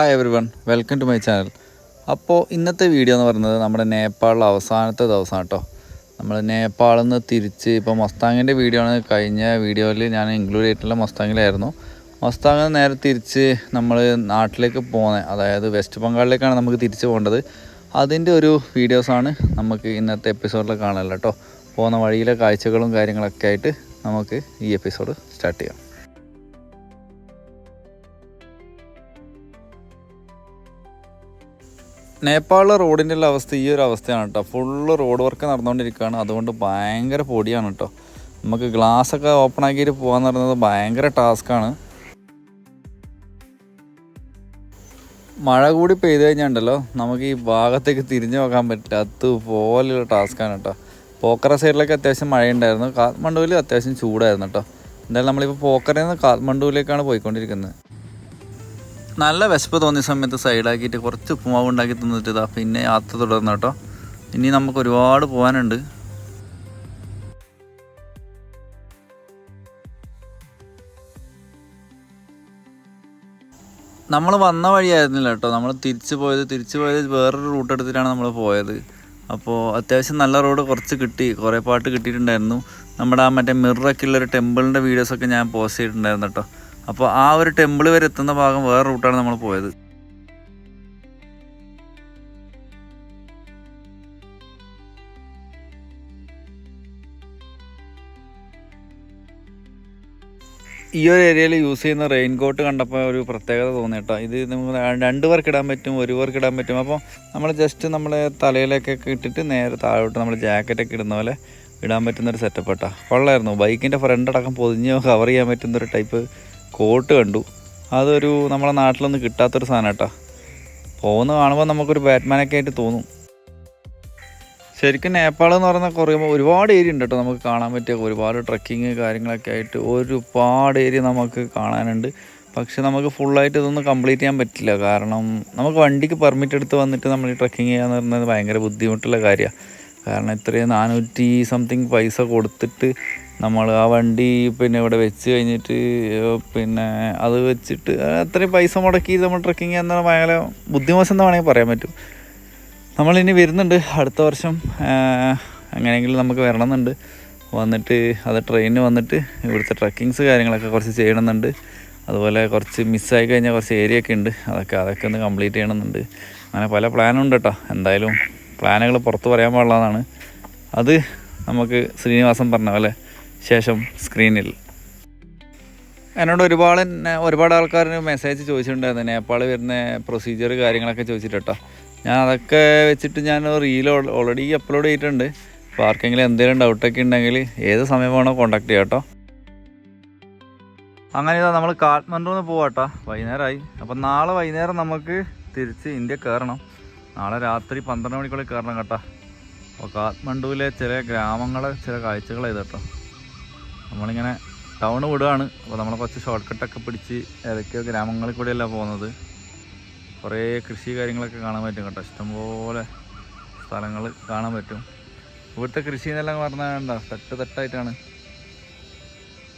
Hi everyone, welcome to my channel. അപ്പോൾ ഇന്നത്തെ video എന്ന് പറയുന്നത് നമ്മുടെ നേപ്പാളിലെ അവസാനത്തെ ദിവസമാണ് കേട്ടോ. നമ്മൾ നേപ്പാളിൽ നിന്ന് തിരിച്ച് ഇപ്പോൾ മസ്താങ്ങിൻ്റെ വീഡിയോ ആണ് കഴിഞ്ഞ വീഡിയോയിൽ ഞാൻ ഇൻക്ലൂഡ് ചെയ്തിട്ടുള്ള മസ്താങ്ങിലായിരുന്നു. മസ്താങ്ങിൽ നിന്ന് നേരെ തിരിച്ച് നമ്മൾ നാട്ടിലേക്ക് പോകുന്നത്, അതായത് വെസ്റ്റ് ബംഗാളിലേക്കാണ് നമുക്ക് തിരിച്ച് പോകേണ്ടത്. അതിൻ്റെ ഒരു വീഡിയോസാണ് നമുക്ക് ഇന്നത്തെ എപ്പിസോഡിൽ കാണാമല്ലോ കേട്ടോ. പോകുന്ന വഴിയിലെ കാഴ്ചകളും കാര്യങ്ങളൊക്കെ ആയിട്ട് നമുക്ക് ഈ എപ്പിസോഡ് സ്റ്റാർട്ട് ചെയ്യാം. നേപ്പാളിലെ റോഡിൻ്റെ ഉള്ള അവസ്ഥ ഈ ഒരു അവസ്ഥയാണ് കേട്ടോ. ഫുള്ള് റോഡ് വർക്ക് നടന്നുകൊണ്ടിരിക്കുകയാണ്. അതുകൊണ്ട് ഭയങ്കര പൊടിയാണ് കേട്ടോ. നമുക്ക് ഗ്ലാസ്സൊക്കെ ഓപ്പൺ ആക്കിയിട്ട് പോകാമെന്ന് പറയുന്നത് ഭയങ്കര ടാസ്ക്കാണ്. മഴ കൂടി പെയ്ത് കഴിഞ്ഞാണ്ടല്ലോ നമുക്ക് ഈ ഭാഗത്തേക്ക് തിരിഞ്ഞു നോക്കാൻ പറ്റില്ല. അതുപോലെയുള്ള ടാസ്ക്കാണ് കേട്ടോ. പോക്കറ സൈഡിലൊക്കെ അത്യാവശ്യം മഴയുണ്ടായിരുന്നു. കാഠ്മണ്ഡുവിൽ അത്യാവശ്യം ചൂടായിരുന്നു കേട്ടോ. എന്തായാലും നമ്മളിപ്പോൾ പോക്കറയിൽ നിന്ന് കാഠ്മണ്ഡുവിലേക്കാണ് പോയിക്കൊണ്ടിരിക്കുന്നത്. നല്ല വിശപ്പ് തോന്നിയ സമയത്ത് സൈഡാക്കിയിട്ട് കുറച്ച് ഉപ്പുമാവ് ഉണ്ടാക്കി തിന്നിട്ട് പിന്നെ യാത്ര തുടർന്നു കേട്ടോ. ഇനി നമുക്ക് ഒരുപാട് പോകാനുണ്ട്. നമ്മൾ വന്ന വഴിയായിരുന്നില്ല കേട്ടോ. നമ്മൾ തിരിച്ചു പോയത് വേറൊരു റൂട്ട് എടുത്തിട്ടാണ് നമ്മൾ പോയത്. അപ്പോൾ അത്യാവശ്യം നല്ല റോഡ് കുറച്ച് കിട്ടി, കുറേ പാട്ട് കിട്ടിയിട്ടുണ്ടായിരുന്നു. നമ്മുടെ ആ മറ്റേ മിററൊക്കെ ഉള്ളൊരു ടെമ്പിളിൻ്റെ വീഡിയോസൊക്കെ ഞാൻ പോസ്റ്റ് ചെയ്തിട്ടുണ്ടായിരുന്നു കേട്ടോ. അപ്പോൾ ആ ഒരു ടെമ്പിൾ വരെ എത്തുന്ന ഭാഗം വേറെ റൂട്ടാണ് നമ്മൾ പോയത്. ഈ ഒരു ഏരിയയിൽ യൂസ് ചെയ്യുന്ന റെയിൻ കോട്ട് കണ്ടപ്പോൾ ഒരു പ്രത്യേകത തോന്നി കേട്ടോ. ഇത് നമുക്ക് 2 പേർക്ക് ഇടാൻ പറ്റും, 1 പേർക്ക് ഇടാൻ പറ്റും. അപ്പോൾ നമ്മൾ ജസ്റ്റ് നമ്മളെ തലയിലേക്കൊക്കെ ഇട്ടിട്ട് നേരെ താഴോട്ട് നമ്മൾ ജാക്കറ്റൊക്കെ ഇടുന്ന പോലെ ഇടാൻ പറ്റുന്നൊരു സെറ്റപ്പ് കേട്ടോ. കൊള്ളായിരുന്നു. ബൈക്കിൻ്റെ ഫ്രണ്ട് അടക്കം പൊതിഞ്ഞ് കവർ ചെയ്യാൻ പറ്റുന്നൊരു ടൈപ്പ് കോട്ട് കണ്ടു. അതൊരു നമ്മളെ നാട്ടിലൊന്നും കിട്ടാത്തൊരു സാധനം കേട്ടോ. പോകുന്ന കാണുമ്പോൾ നമുക്കൊരു ബാറ്റ്മാനൊക്കെ ആയിട്ട് തോന്നും. ശരിക്കും നേപ്പാൾ എന്ന് പറയുന്ന ഒരുപാട് ഏരിയ ഉണ്ട് കേട്ടോ. നമുക്ക് കാണാൻ പറ്റിയ ഒരുപാട് ട്രക്കിങ് കാര്യങ്ങളൊക്കെ ആയിട്ട് ഒരുപാട് ഏരിയ നമുക്ക് കാണാനുണ്ട്. പക്ഷെ നമുക്ക് ഫുള്ളായിട്ട് ഇതൊന്നും കംപ്ലീറ്റ് ചെയ്യാൻ പറ്റില്ല. കാരണം നമുക്ക് വണ്ടിക്ക് പെർമിറ്റ് എടുത്ത് വന്നിട്ട് നമ്മൾ ഈ ട്രക്കിങ് ചെയ്യാന്ന് പറയുന്നത് ഭയങ്കര ബുദ്ധിമുട്ടുള്ള കാര്യമാണ്. കാരണം ഇത്രയും 400 സംതിങ് പൈസ കൊടുത്തിട്ട് നമ്മൾ ആ വണ്ടി ഇവിടെ വെച്ച് കഴിഞ്ഞിട്ട് അത് വെച്ചിട്ട് അത്രയും പൈസ മുടക്കി നമ്മൾ ട്രക്കിങ് ചെയ്യുന്ന ഭയങ്കര ബുദ്ധിമോശം എന്ന് വേണമെങ്കിൽ പറയാൻ പറ്റും. നമ്മളിനി വരുന്നുണ്ട് അടുത്ത വർഷം. എങ്ങനെയെങ്കിലും നമുക്ക് വരണമെന്നുണ്ട്. വന്നിട്ട് അത് ട്രെയിനിന് വന്നിട്ട് ഇവിടുത്തെ ട്രക്കിങ്സ് കാര്യങ്ങളൊക്കെ കുറച്ച് ചെയ്യണമെന്നുണ്ട്. അതുപോലെ കുറച്ച് മിസ്സായി കഴിഞ്ഞാൽ കുറച്ച് ഏരിയ ഒക്കെ ഉണ്ട്, അതൊക്കെ ഒന്ന് കംപ്ലീറ്റ് ചെയ്യണമെന്നുണ്ട്. അങ്ങനെ പല പ്ലാനുണ്ട് കേട്ടോ. എന്തായാലും പ്ലാനുകൾ പുറത്ത് പറയാൻ പാടില്ലാതാണ്. അത് നമുക്ക് ശ്രീനിവാസൻ പറഞ്ഞ പോലെ ശേഷം സ്ക്രീനിൽ. എന്നോട് ഒരുപാട് ആൾക്കാർ മെസ്സേജ് ചോദിച്ചിട്ടുണ്ടായിരുന്നു നേപ്പാൾ വരുന്ന പ്രൊസീജിയർ കാര്യങ്ങളൊക്കെ ചോദിച്ചിട്ട് കേട്ടോ. ഞാൻ അതൊക്കെ വെച്ചിട്ട് ഞാൻ റീൽ ഓൾറെഡി അപ്ലോഡ് ചെയ്തിട്ടുണ്ട്. അപ്പോൾ ആർക്കെങ്കിലും എന്തെങ്കിലും ഡൗട്ടൊക്കെ ഉണ്ടെങ്കിൽ ഏത് സമയം വേണോ കോൺടാക്ട് ചെയ്യാം കേട്ടോ. അങ്ങനെ നമ്മൾ കാഠ്മണ്ഡുവിൽ നിന്ന് പോവാം കേട്ടോ. വൈകുന്നേരമായി. അപ്പം നാളെ വൈകുന്നേരം നമുക്ക് തിരിച്ച് ഇന്ത്യ കയറണം. നാളെ രാത്രി 12 മണിക്കുള്ളിൽ കയറണം കേട്ടോ. അപ്പോൾ കാഠ്മണ്ഡുവിലെ ചില ചില കാഴ്ചകൾ ചെയ്ത് കേട്ടോ. നമ്മളിങ്ങനെ ടൗണ് വിടുകയാണ്. അപ്പോൾ നമ്മൾ കുറച്ച് ഷോർട്ട് കട്ടൊക്കെ പിടിച്ച് ഏതൊക്കെയോ ഗ്രാമങ്ങളിൽ കൂടെയല്ല പോകുന്നത്. കുറേ കൃഷി കാര്യങ്ങളൊക്കെ കാണാൻ പറ്റും കേട്ടോ. ഇഷ്ടംപോലെ സ്ഥലങ്ങൾ കാണാൻ പറ്റും. ഇവിടുത്തെ കൃഷി എന്നെല്ലാം പറഞ്ഞാൽ കണ്ടോ തട്ടായിട്ടാണ്.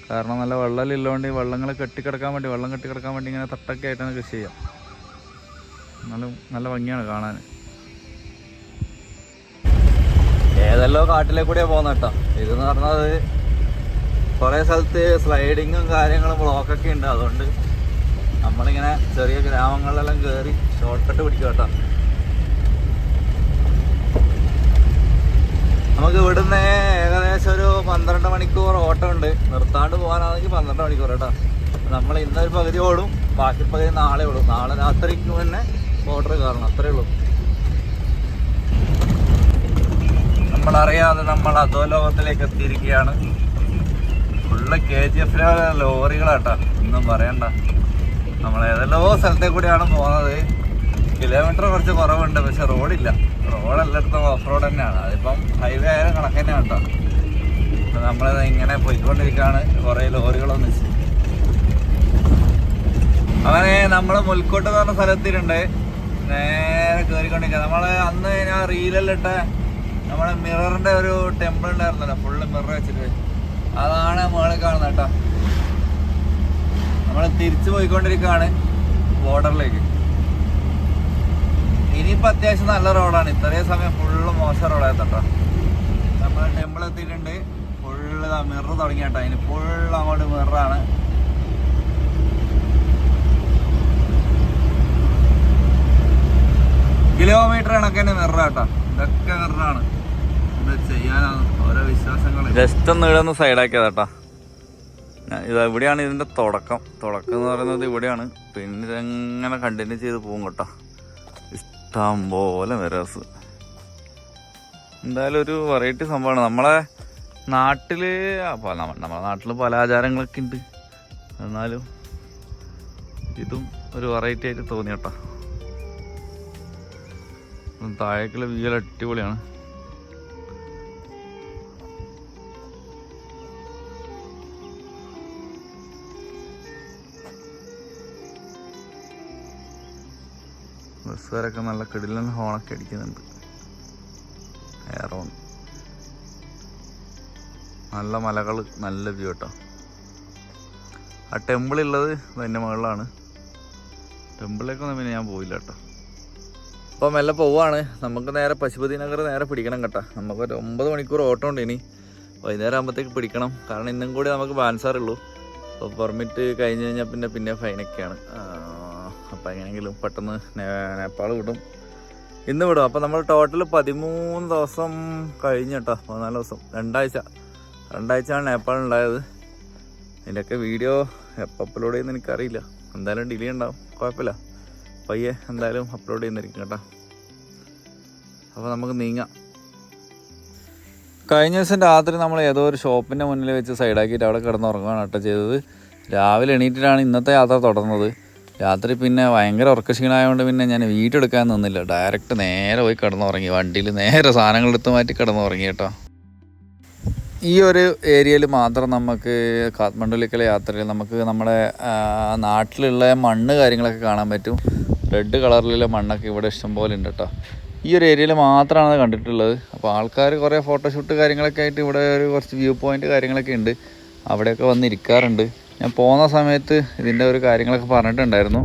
കാരണം നല്ല വെള്ളമില്ലോണ്ട് വെള്ളം കെട്ടിക്കിടക്കാൻ വേണ്ടി ഇങ്ങനെ തട്ടൊക്കെ ആയിട്ടാണ് കൃഷി ചെയ്യുക. നല്ല ഭംഗിയാണ് കാണാൻ. ഏതെല്ലോ കാട്ടിലെ കൂടെയാണ് പോകുന്നത് കേട്ടോ. ഇതെന്ന് പറഞ്ഞത് കുറേ സ്ഥലത്ത് സ്ലൈഡിങ്ങും കാര്യങ്ങളും ബ്ലോക്കൊക്കെ ഉണ്ട്. അതുകൊണ്ട് നമ്മളിങ്ങനെ ചെറിയ ഗ്രാമങ്ങളിലെല്ലാം കയറി ഷോർട്ട് കട്ട് പിടിക്കും കേട്ടോ. നമുക്ക് ഇവിടുന്ന് ഏകദേശം ഒരു 12 മണിക്കൂർ ഓട്ടം ഉണ്ട്. നിർത്താണ്ട് പോകാനാണെങ്കിൽ 12 മണിക്കൂർ കേട്ടോ. നമ്മൾ ഇന്നൊരു പകുതി ഓടും, ബാക്കി പകുതി നാളെ ഓടും. നാളെ രാത്രിക്ക് തന്നെ ബോർഡർ കയറണം, അത്രേ ഉള്ളൂ. നമ്മളറിയാതെ നമ്മൾ അധോലോകത്തിലേക്ക് എത്തിയിരിക്കുകയാണ്. ഫുള്ള് KGF ലോറികളാട്ടോ, ഒന്നും പറയണ്ട. നമ്മൾ ഏതെല്ലോ സ്ഥലത്തെ കൂടിയാണ് പോകുന്നത്. കിലോമീറ്റർ കുറച്ച് കുറവുണ്ട്, പക്ഷെ റോഡില്ല. റോഡെല്ലായിടത്തും ഓഫ് റോഡ് തന്നെയാണ്. അതിപ്പം ഹൈവേ ആയാലും കണക്ക് തന്നെയാണ് കേട്ടോ. നമ്മളത് ഇങ്ങനെ പോയിക്കൊണ്ടിരിക്കുകയാണ്. കുറേ ലോറികളൊന്നും വെച്ച്. അങ്ങനെ നമ്മൾ മുൽക്കോട്ട് എന്ന് പറഞ്ഞ സ്ഥലത്തിട്ടുണ്ട്. നേരെ കയറിക്കൊണ്ടിരിക്കുക. നമ്മൾ അന്ന് ഞാൻ റീലെല്ലാം ഇട്ട നമ്മുടെ മിററിൻ്റെ ഒരു ടെമ്പിൾ ഉണ്ടായിരുന്നല്ലോ, ഫുള്ള് മിറർ വെച്ചിട്ട്. അതാണ് മുകളിൽ കാണുന്നത് കേട്ടോ. നമ്മൾ തിരിച്ചു പോയിക്കൊണ്ടിരിക്കുകയാണ് ബോർഡറിലേക്ക്. ഇനിയിപ്പോൾ അത്യാവശ്യം നല്ല റോഡാണ്. ഇത്രയും സമയം ഫുള്ള് മോശം റോഡായിരുന്നു കേട്ടോ. നമ്മൾ ടെമ്പിൾ എത്തിയിട്ടുണ്ട്. ഫുള്ള് മിറർ തുടങ്ങി കേട്ടോ. ഇനി ഫുള്ള് അങ്ങോട്ട് മിററാണ്. കിലോമീറ്റർ കണക്കിന് മിററാട്ടോ. ഇതൊക്കെ മിററാണ്. എന്താ ചെയ്യാനാണ് ഓരോ വിശ്വാസങ്ങൾ. ജസ്റ്റ് ഒന്ന് ഇവിടെ ഒന്ന് സൈഡാക്കിയതാട്ടോ. ഇവിടെയാണ് ഇതിൻ്റെ തുടക്കം എന്ന് പറയുന്നത് ഇവിടെയാണ്. പിന്നെ ഇതെങ്ങനെ കണ്ടിന്യൂ ചെയ്ത് പോകും കേട്ടോ. ഇഷ്ടം പോലെ മിറേഴ്സ്. എന്തായാലും ഒരു വെറൈറ്റി സംഭവമാണ്. നമ്മളെ നാട്ടിൽ നമ്മളെ നാട്ടിൽ പല ആചാരങ്ങളൊക്കെ ഉണ്ട്. എന്നാലും ഇതും ഒരു വെറൈറ്റി ആയിട്ട് തോന്നി കേട്ടോ. താഴേക്കുള്ള വ്യൂ അടിപൊളിയാണ്. ബസ്സുകാരൊക്കെ നല്ല കിടിലൻ ഹോണൊക്കെ അടിക്കുന്നുണ്ട്. എയറോൺ നല്ല മലകൾ, നല്ല വ്യൂ കേട്ടോ. ആ ടെമ്പിൾ ഉള്ളത് അതിൻ്റെ മുകളിലാണ്. ടെമ്പിളിലേക്കൊന്നും പിന്നെ ഞാൻ പോയില്ല കേട്ടോ. അപ്പോൾ മെല്ലെ പോവാണ്. നമുക്ക് നേരെ പശുപതി നഗർ നേരെ പിടിക്കണം കേട്ടോ. നമുക്കൊരു 9 മണിക്കൂർ ഓട്ടം ഉണ്ട്. ഇനി വൈകുന്നേരം ആകുമ്പോഴത്തേക്ക് പിടിക്കണം. കാരണം ഇന്നും കൂടി നമുക്ക് ബാലൻസാറുള്ളൂ. അപ്പോൾ പെർമിറ്റ് കഴിഞ്ഞ് കഴിഞ്ഞാൽ പിന്നെ ഫൈനൊക്കെയാണ്. അപ്പോൾ എങ്ങനെയെങ്കിലും പെട്ടെന്ന് നേപ്പാൾ വിടും. ഇന്ന് വിടും. അപ്പോൾ നമ്മൾ ടോട്ടൽ 13 ദിവസം കഴിഞ്ഞ് കേട്ടോ. 14 ദിവസം, രണ്ടാഴ്ചയാണ് നേപ്പാൾ ഉണ്ടായത്. ഇതിൻ്റെയൊക്കെ വീഡിയോ എപ്പോൾ അപ്ലോഡ് ചെയ്യുന്ന എനിക്കറിയില്ല. എന്തായാലും ഡിലേ ഉണ്ടാവും, കുഴപ്പമില്ല. പയ്യെ എന്തായാലും അപ്ലോഡ് ചെയ്യുന്നതായിരിക്കും കേട്ടോ. അപ്പോൾ നമുക്ക് നീങ്ങാം. കഴിഞ്ഞ ദിവസം രാത്രി നമ്മൾ ഏതോ ഒരു ഷോപ്പിൻ്റെ മുന്നിൽ വെച്ച് സൈഡാക്കിയിട്ട് അവിടെ കിടന്നുറങ്ങുകയാണ് കേട്ടോ ചെയ്തത്. രാവിലെ എണീറ്റിട്ടാണ് ഇന്നത്തെ യാത്ര തുടർന്നത്. രാത്രി പിന്നെ ഭയങ്കര ഉറക്കക്ഷീണമായതുകൊണ്ട് പിന്നെ ഞാൻ വീഡിയോ എടുക്കാൻ നിന്നില്ല. ഡയറക്റ്റ് നേരെ പോയി കിടന്നുറങ്ങി. വണ്ടിയിൽ നേരെ സാധനങ്ങളെടുത്ത് മാറ്റി കിടന്നുറങ്ങി കേട്ടോ. ഈ ഒരു ഏരിയയിൽ മാത്രം നമുക്ക് കാഠ്മണ്ഡുവിലേക്കുള്ള യാത്രയിൽ നമുക്ക് നമ്മുടെ നാട്ടിലുള്ള മണ്ണ് കാര്യങ്ങളൊക്കെ കാണാൻ പറ്റും. റെഡ് കളറിലുള്ള മണ്ണൊക്കെ ഇവിടെ ഇഷ്ടംപോലെ ഉണ്ട് കേട്ടോ. ഈ ഒരു ഏരിയയിൽ മാത്രമാണ് കണ്ടിട്ടുള്ളത്. അപ്പോൾ ആൾക്കാർ കുറേ ഫോട്ടോഷൂട്ട് കാര്യങ്ങളൊക്കെ ആയിട്ട് ഇവിടെ ഒരു കുറച്ച് വ്യൂ പോയിൻ്റ് കാര്യങ്ങളൊക്കെ ഉണ്ട്. അവിടെയൊക്കെ വന്നിരിക്കാറുണ്ട്. ഞാൻ പോകുന്ന സമയത്ത് ഇതിൻ്റെ ഒരു കാര്യങ്ങളൊക്കെ പറഞ്ഞിട്ടുണ്ടായിരുന്നു.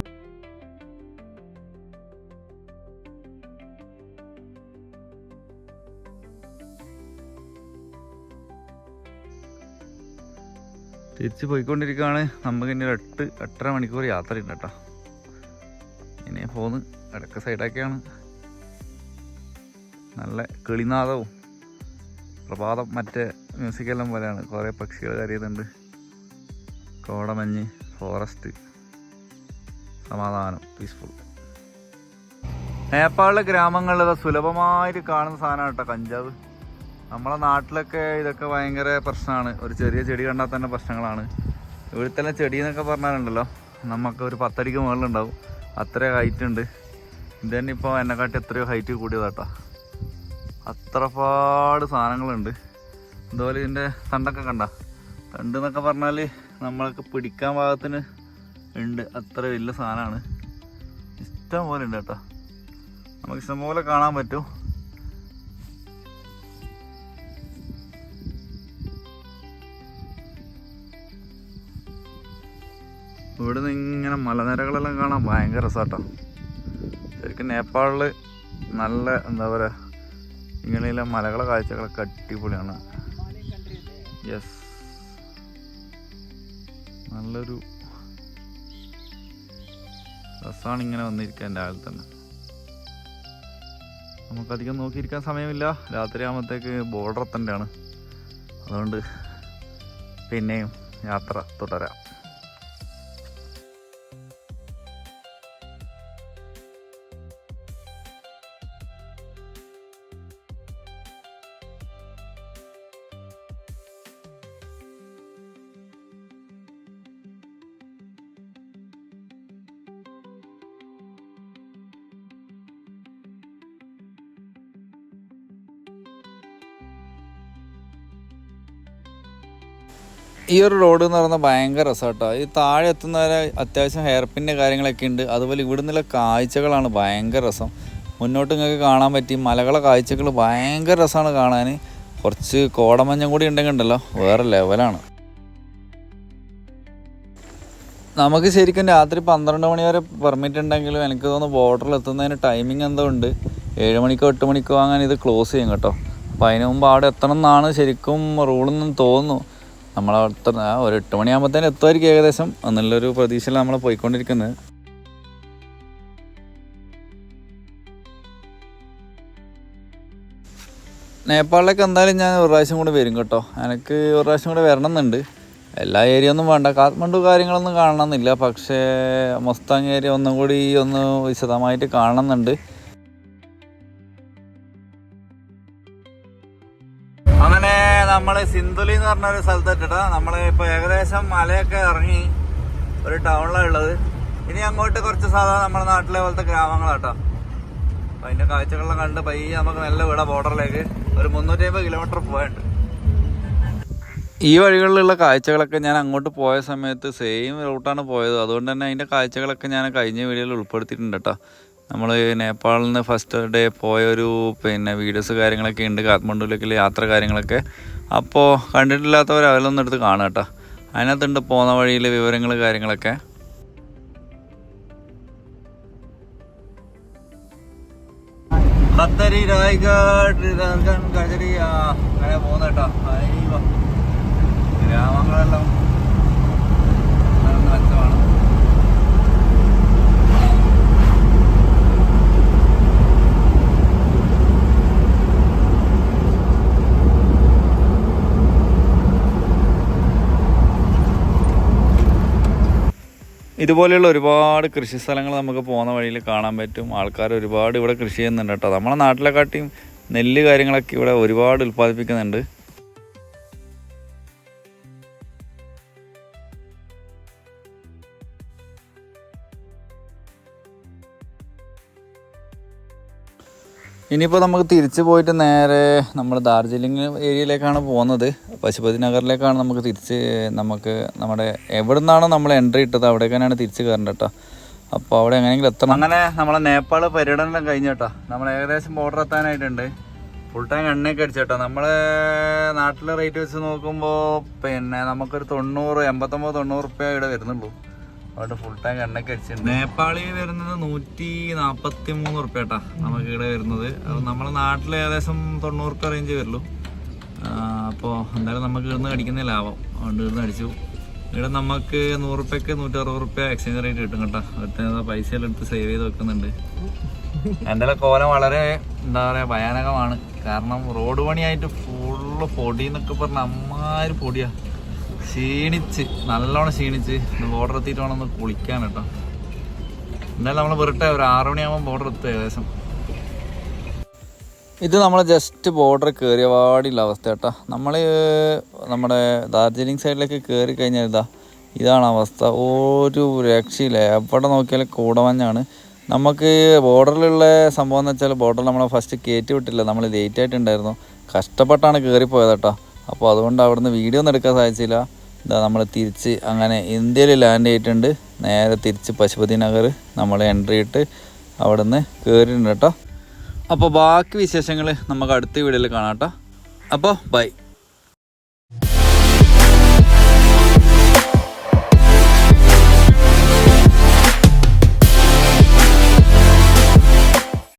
തിരിച്ച് പോയിക്കൊണ്ടിരിക്കുകയാണ്. നമുക്ക് ഇനി 8-8.5 മണിക്കൂർ യാത്രയുണ്ട് കേട്ടോ. ഇനി പോന്ന് ഇടയ്ക്ക് സൈഡൊക്കെയാണ്. നല്ല കിളിനാദവും പ്രഭാതം മറ്റേ മ്യൂസിക്കെല്ലാം പോലെയാണ്. കുറേ പക്ഷികൾ കരയുന്നുണ്ട്. കോടമഞ്ഞ്, ഫോറസ്റ്റ്, സമാധാനം, പീസ്ഫുൾ. നേപ്പാളിലെ ഗ്രാമങ്ങളിൽ സുലഭമായിട്ട് കാണുന്ന സാധനമാണ് കേട്ടോ കഞ്ചാവ്. നമ്മളെ നാട്ടിലൊക്കെ ഇതൊക്കെ ഭയങ്കര പ്രശ്നമാണ്. ഒരു ചെറിയ ചെടി കണ്ടാൽ തന്നെ പ്രശ്നങ്ങളാണ്. ഇവിടുത്തെ ചെടി എന്നൊക്കെ പറഞ്ഞാലുണ്ടല്ലോ നമുക്ക് ഒരു 10 അടിക്ക് മുകളിലുണ്ടാവും. അത്ര ഹൈറ്റ് ഉണ്ട്. ഇത് തന്നെ ഇപ്പോൾ എന്നെക്കാട്ടി എത്രയോ ഹൈറ്റ് കൂടിയതാട്ടോ. അത്രപാട് സാധനങ്ങളുണ്ട്. അതുപോലെ ഇതിൻ്റെ തണ്ടൊക്കെ കണ്ട. തണ്ട് എന്നൊക്കെ പറഞ്ഞാൽ നമ്മൾക്ക് പിടിക്കാൻ പാകത്തിന് ഉണ്ട്. അത്ര വലിയ സാധനമാണ്. ഇഷ്ടം പോലെ ഉണ്ട് കേട്ടോ. നമുക്ക് ഇഷ്ടംപോലെ കാണാൻ പറ്റും. ഇവിടുന്ന് ഇങ്ങനെ മലനിരകളെല്ലാം കാണാൻ ഭയങ്കര രസമാട്ടോ. ശരിക്കും നേപ്പാളിൽ നല്ല എന്താ പറയുക, ഇങ്ങനെയുള്ള മലകളെ കാഴ്ചകളൊക്കെ അടിപൊളിയാണ്. യെസ്, നല്ലൊരു രസമാണ് ഇങ്ങനെ വന്നിരിക്കാൻ രാവിലെ തന്നെ. നമുക്കധികം നോക്കിയിരിക്കാൻ സമയമില്ല. രാത്രി ആകുമ്പോഴത്തേക്ക് ബോർഡർ എത്തേണ്ടതാണ്. അതുകൊണ്ട് പിന്നെയും യാത്ര തുടരാം. ഈ ഒരു റോഡ് എന്ന് പറയുന്നത് ഭയങ്കര രസമാട്ടോ. ഈ താഴെ എത്തുന്നവരെ അത്യാവശ്യം ഹെയർ പിൻ്റെ കാര്യങ്ങളൊക്കെ ഉണ്ട്. അതുപോലെ ഇവിടെ നിന്നുള്ള കാഴ്ചകളാണ് ഭയങ്കര രസം. മുന്നോട്ട് നിങ്ങൾക്ക് കാണാൻ പറ്റി മലകളെ കാഴ്ചകൾ ഭയങ്കര രസമാണ് കാണാൻ. കുറച്ച് കോടമഞ്ഞും കൂടി ഉണ്ടെങ്കിൽ ഉണ്ടല്ലോ വേറെ ലെവലാണ്. നമുക്ക് ശരിക്കും രാത്രി 12 മണി വരെ പെർമിറ്റ് ഉണ്ടെങ്കിലും എനിക്ക് തോന്നുന്നു ബോർഡറിൽ എത്തുന്നതിന് ടൈമിംഗ് എന്തോ ഉണ്ട്. 7 മണിക്കോ 8 മണിക്കോ അങ്ങനെ ഇത് ക്ലോസ് ചെയ്യും കേട്ടോ. അപ്പോൾ അതിന് മുമ്പ് അവിടെ എത്തണം എന്നാണ് ശരിക്കും റൂളെന്ന് തോന്നുന്നു. നമ്മളവിടുത്തെ ഒരു 8 മണിയാകുമ്പോഴത്തേനും എത്തുമായിരിക്കും ഏകദേശം എന്നുള്ളൊരു പ്രതീക്ഷയിൽ നമ്മൾ പോയിക്കൊണ്ടിരിക്കുന്നത്. നേപ്പാളിലേക്ക് എന്തായാലും ഞാൻ ഒരു പ്രാവശ്യം കൂടെ വരും കേട്ടോ. എനിക്ക് ഒരു പ്രാവശ്യം കൂടെ വരണം എന്നുണ്ട്. എല്ലാ ഏരിയ ഒന്നും വേണ്ട, കാഠ്മണ്ഡു കാര്യങ്ങളൊന്നും കാണണമെന്നില്ല, പക്ഷേ മൊസ്താങ് ഏരിയ ഒന്നും കൂടി ഒന്ന് വിശദമായിട്ട് കാണണമെന്നുണ്ട്. അങ്ങനെ നമ്മൾ സിന്ധുലി എന്ന് പറഞ്ഞൊരു സ്ഥലത്തെത്തിട്ടാ. നമ്മൾ ഇപ്പോൾ ഏകദേശം മലയൊക്കെ ഇറങ്ങി ഒരു ടൗണിലാണ് ഉള്ളത്. ഇനി അങ്ങോട്ട് കുറച്ച് സാധാരണ നമ്മുടെ നാട്ടിലെ പോലത്തെ ഗ്രാമങ്ങളാട്ടോ. അപ്പം അതിൻ്റെ കാഴ്ചകളെല്ലാം കണ്ട് പയ്യെ നമുക്ക് നല്ല വിടാം. ബോർഡറിലേക്ക് ഒരു 350 കിലോമീറ്റർ പോയിട്ടുണ്ട്. ഈ വഴികളിലുള്ള കാഴ്ചകളൊക്കെ ഞാൻ അങ്ങോട്ട് പോയ സമയത്ത് സെയിം റൂട്ടാണ് പോയത്. അതുകൊണ്ട് തന്നെ അതിൻ്റെ കാഴ്ചകളൊക്കെ ഞാൻ കഴിഞ്ഞ വീഡിയോയിൽ ഉൾപ്പെടുത്തിയിട്ടുണ്ട് കേട്ടോ. നമ്മൾ നേപ്പാളിൽ നിന്ന് ഫസ്റ്റ് ഡേ പോയൊരു വീഡിയോസ് കാര്യങ്ങളൊക്കെ ഉണ്ട്, കാഠ്മണ്ഡുവിലേക്കുള്ള യാത്ര കാര്യങ്ങളൊക്കെ. അപ്പോൾ കണ്ടിട്ടില്ലാത്തവർ അതിലൊന്നും എടുത്ത് കാണുക കേട്ടോ. അതിനകത്തുണ്ട് പോകുന്ന വഴിയിലെ വിവരങ്ങൾ കാര്യങ്ങളൊക്കെ. ഖത്തരി, രായ്ഗഡ്, കജരി അങ്ങനെ പോകുന്ന കേട്ടോ. ഗ്രാമങ്ങളെല്ലാം മെച്ചമാണ്. ഇതുപോലെയുള്ള ഒരുപാട് കൃഷി സ്ഥലങ്ങൾ നമുക്ക് പോകുന്ന വഴിയിൽ കാണാൻ പറ്റും. ആൾക്കാർ ഒരുപാട് ഇവിടെ കൃഷി ചെയ്യുന്നുണ്ട് കേട്ടോ. നമ്മളെ നാട്ടിലെക്കാട്ടിയും നെല്ല് കാര്യങ്ങളൊക്കെ ഇവിടെ ഒരുപാട് ഉൽപ്പാദിപ്പിക്കുന്നുണ്ട്. ഇനിയിപ്പോൾ നമുക്ക് തിരിച്ച് പോയിട്ട് നേരെ നമ്മൾ ദാർജിലിംഗ് ഏരിയയിലേക്കാണ് പോകുന്നത്. പശുപതി നഗറിലേക്കാണ് നമുക്ക് നമ്മുടെ എവിടെ നിന്നാണോ നമ്മൾ എൻട്രി ഇട്ടത് അവിടേക്കാണ് തിരിച്ച് കയറേണ്ടത് കേട്ടോ. അപ്പോൾ അവിടെ എങ്ങനെയെങ്കിലും എത്തണം. അങ്ങനെ നമ്മളെ നേപ്പാൾ പര്യടനം കഴിഞ്ഞു കേട്ടോ. നമ്മൾ ഏകദേശം ബോർഡർ എത്താനായിട്ടുണ്ട്. ഫുൾ ടൈം എണ്ണയൊക്കെ അടിച്ചു കേട്ടോ. നമ്മളെ നാട്ടിലെ റേറ്റ് വെച്ച് നോക്കുമ്പോൾ നമുക്കൊരു 89-90 റുപ്യ ഇവിടെ വരുന്നുള്ളൂ. അവിടെ ഫുൾ ടാങ്ക് എണ്ണയ്ക്ക് അടിച്ചിട്ടുണ്ട്. നേപ്പാളിൽ വരുന്നത് 143 റുപ്യ കേട്ടാ നമുക്ക് ഇവിടെ വരുന്നത്. അപ്പോൾ നമ്മുടെ നാട്ടിൽ ഏകദേശം 90 റുപ്യ റേഞ്ച് വരുള്ളൂ. അപ്പോൾ എന്തായാലും നമുക്ക് ഇവിടുന്ന് അടിക്കുന്ന ലാഭം, അതുകൊണ്ട് ഇവിടുന്ന് അടിച്ചു. ഇവിടെ നമുക്ക് 100 റുപ്യക്ക് 160 റുപ്യ എക്സ്ചേഞ്ച് റേറ്റ് കിട്ടും കേട്ടോ. അടുത്ത പൈസയെല്ലാം എടുത്ത് സേവ് ചെയ്ത് വെക്കുന്നുണ്ട്. എന്തായാലും കോലം വളരെ എന്താ പറയുക ഭയാനകമാണ്. കാരണം റോഡ് പണിയായിട്ട് ഫുള്ള് പൊടി എന്നൊക്കെ പറഞ്ഞാൽ അമ്മാതിരി പൊടിയാണ്. നല്ലോണം ക്ഷീണിച്ച് ബോർഡർ എത്തിയിട്ട് വേണം ഒന്ന് കുളിക്കാൻ കേട്ടോ. എന്തായാലും നമ്മൾ വെറുതെ ഒരു 6 മണിയാകുമ്പോൾ ബോർഡർ എത്തും ഏകദേശം. ഇത് നമ്മൾ ജസ്റ്റ് ബോർഡർ കയറിയ പാടിയുള്ള അവസ്ഥ കേട്ടോ. നമ്മൾ നമ്മുടെ ദാർജിലിംഗ് സൈഡിലേക്ക് കയറി കഴിഞ്ഞാൽ ഇതാണ് അവസ്ഥ. ഒരു രക്ഷയില്ല, എവിടെ നോക്കിയാലും കൂടമഞ്ഞാണ്. നമുക്ക് ബോർഡറിലുള്ള സംഭവം എന്ന് വെച്ചാൽ ബോർഡറിൽ നമ്മളെ ഫസ്റ്റ് കയറ്റി വിട്ടില്ല, നമ്മൾ ലേറ്റ് ആയിട്ടുണ്ടായിരുന്നു, കഷ്ടപ്പെട്ടാണ് കയറിപ്പോയത് കേട്ടോ. അപ്പോൾ അതുകൊണ്ട് അവിടുന്ന് വീഡിയോ ഒന്നും എടുക്കാൻ സാധിച്ചില്ല. നമ്മൾ തിരിച്ച് അങ്ങനെ ഇന്ത്യയിൽ ലാൻഡ് ചെയ്തിട്ടുണ്ട്. നേരെ തിരിച്ച് പശുപതി നഗർ നമ്മൾ എൻട്രി ഇട്ട് അവിടെ നിന്ന് കയറിയിട്ടുണ്ട് കേട്ടോ. അപ്പോൾ ബാക്കി വിശേഷങ്ങൾ നമുക്ക് അടുത്ത വീഡിയോയിൽ കാണാം കേട്ടോ. അപ്പോൾ ബൈ.